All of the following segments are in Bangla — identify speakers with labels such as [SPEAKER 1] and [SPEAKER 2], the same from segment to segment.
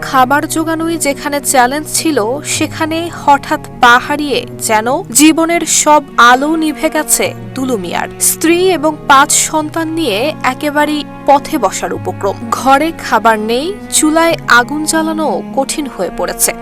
[SPEAKER 1] খাবার জোগানোই যেখানে চ্যালেঞ্জ ছিল, সেখানে হঠাৎ পা হারিয়ে যেন জীবনের সব আলো নিভে গেছে দুলু মিয়ার। স্ত্রী এবং 5 সন্তান নিয়ে একেবারেই পথে বসার উপক্রম। ঘরে খাবার নেই, চুলায় আগুন জ্বালানো কঠিন হয়ে পড়েছে।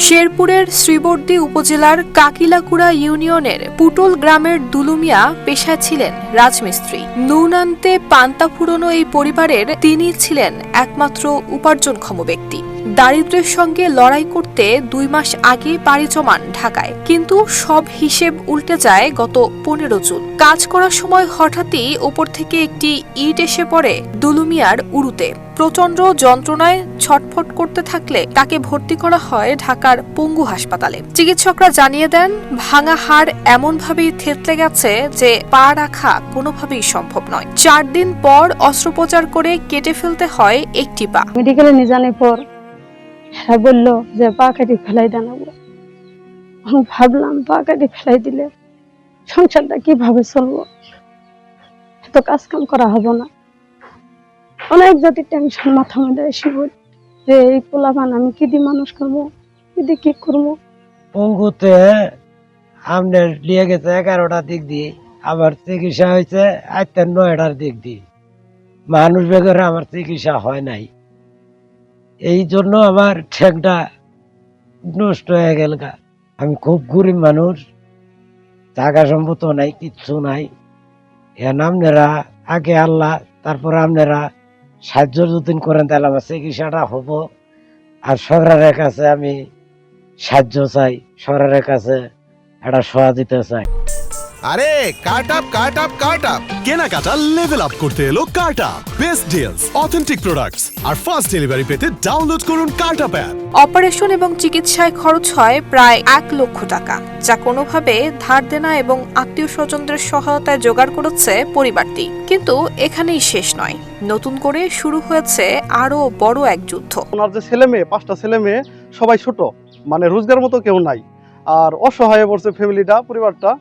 [SPEAKER 1] শেরপুরের শ্রীবর্দী উপজেলার কাকিলাকুড়া ইউনিয়নের পুটল গ্রামের দুলু মিয়া পেশায় ছিলেন রাজমিস্ত্রি। নুন আনতে পান্তা ফুরোনো এই পরিবারের তিনি ছিলেন একমাত্র উপার্জনক্ষম ব্যক্তি। দারিদ্র্যের সঙ্গে লড়াই করতে 2 মাস আগে পাড়ি জমান ঢাকায়, কিন্তু সব হিসেব উল্টে যায় গত 15 জুন। কাজ করার সময় হঠাৎই ওপর থেকে একটি ইট এসে পড়ে দুলু মিয়ার উরুতে। প্রচন্ড যন্ত্রণায় ছটফট করতে থাকলে তাকে ভর্তি করা হয় ঢাকার পঙ্গু হাসপাতালে। চিকিৎসকরা জানিয়ে দেন, ভাঙা হাড় এমনভাবেই থেতলে গেছে যে পা রাখা কোনোভাবেই সম্ভব নয়। 4 দিন পর অস্ত্রোপচার করে কেটে ফেলতে হয় একটি পা।
[SPEAKER 2] মেডিকেলে নিয়ে যাওয়ার পর হ্যাঁ বললো যে পা কেটে ফেলাই দেনাবো। আমি ভাবলাম পা কেটে ফেলাই দিলে সংসারটা কিভাবে চলবো, এত কাজ কাম করা হবো না। অনেক জাতির টেনশন মাথা মধ্যে এসে বল যে এই পোলাপান আমি কি দিয়ে মানুষ করবো, কি দিয়ে কি করবো।
[SPEAKER 3] পঙ্গুতে আপনার লিয়ে গেছে 11টার দিক দিয়ে, আবার চিকিৎসা হয়েছে 9টার দিক দিয়ে। মানুষ বেগরে আমার চিকিৎসা হয় নাই, এই জন্য আমার ঠ্যাংটা নষ্ট হয়ে গেল। আমি খুব গরিব মানুষ, টাকা সম্পদ নাই, কিচ্ছু নাই। আপনারা আগে আল্লাহ, তারপর আপনারা সাহায্য যতদিন করেন তাহলে আমার চিকিৎসাটা হবো। আর সরকারের কাছে আমি সাহায্য চাই, সরকারের কাছে একটা সহায় দিতে চাই।
[SPEAKER 4] আরে কাট আপ কেনাকাটা লেভেল আপ করতে এলো Cut Up. Best deals, authentic products আর ফাস্ট ডেলিভারি পেতে ডাউনলোড করুন কাট আপ অ্যাপ।
[SPEAKER 1] অপারেশন এবং চিকিৎসায় খরচ হয় প্রায় 1 লক্ষ টাকা, যা কোনোভাবে ধার দেনা এবং আত্মীয় স্বজনদের সহায়তায় জোগাড় করেছে পরিবারটি। কিন্তু এখানেই শেষ নয়, নতুন করে শুরু হয়েছে আরো বড় এক যুদ্ধ।
[SPEAKER 5] ওনার যে ছেলে মেয়ে, 5টা ছেলে মেয়ে, সবাই ছোট, মানে রোজগার মতো কেউ নাই, আর অসহায় পড়ছে ফ্যামিলিটা, পরিবারটা।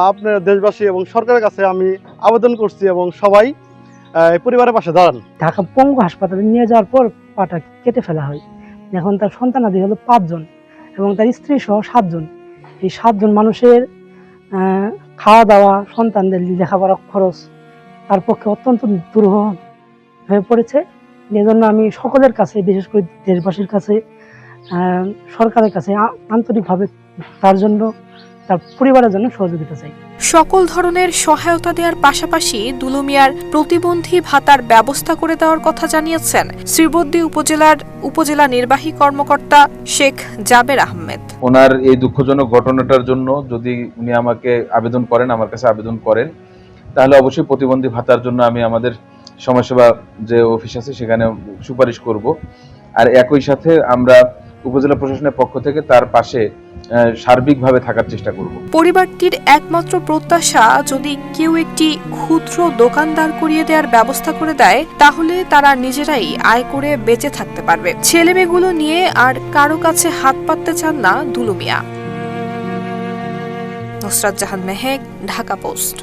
[SPEAKER 5] আপনার দেশবাসী এবং সরকারের কাছে আমি আবেদন করছি এবং সবাই পরিবারের পাশে দাঁড়ান।
[SPEAKER 2] ঢাকা পঙ্গু হাসপাতালে নিয়ে যাওয়ার পর পাটা কেটে ফেলা হয়। এখন তার সন্তানাদি হলো 5 জন এবং তার স্ত্রী সহ 7 জন। এই 7 জন মানুষের খাওয়া দাওয়া, সন্তানদের লেখাপড়া খরচ তার পক্ষে অত্যন্ত দুরূহ হয়ে পড়েছে। এজন্য আমি সকলের কাছে, বিশেষ করে দেশবাসীর কাছে, সরকারের কাছে আন্তরিকভাবে তার জন্য, তার পরিবারের জন্য সহযোগিতা চাই।
[SPEAKER 1] সকল ধরনের সহায়তা দেওয়ার পাশাপাশি দুলু মিয়ার প্রতিবন্ধী ভাতার ব্যবস্থা করে দেওয়ার কথা জানিয়েছেন শ্রীবর্দী উপজেলা নির্বাহী কর্মকর্তা শেখ জাবের আহমেদ।
[SPEAKER 6] ওনার এই দুঃখজনক ঘটনাটার জন্য যদি উনি আমাকে আবেদন করেন, আমার কাছে আবেদন করেন, তাহলে অবশ্যই প্রতিবন্ধী ভাতার জন্য আমি আমাদের সমাজসেবা যে অফিস আছে সেখানে সুপারিশ করব। আর একই সাথে আমরা উপজেলা প্রশাসনের পক্ষ থেকে তার পাশে সার্বিকভাবে থাকার চেষ্টা করব।
[SPEAKER 1] পরিবারটির একমাত্র প্রত্যাশা, যদি কেউ একটি ক্ষুদ্র দোকান দাঁড় করিয়ে দেওয়ার ব্যবস্থা করে দেয়, তাহলে তারা নিজেরাই আয় করে বেঁচে থাকতে পারবে। ছেলেমেয়েগুলো নিয়ে আর কারো কাছে হাত পাততে চান না দুলু মিয়া। নুসরাত জাহান মেহেক, ঢাকা পোস্ট।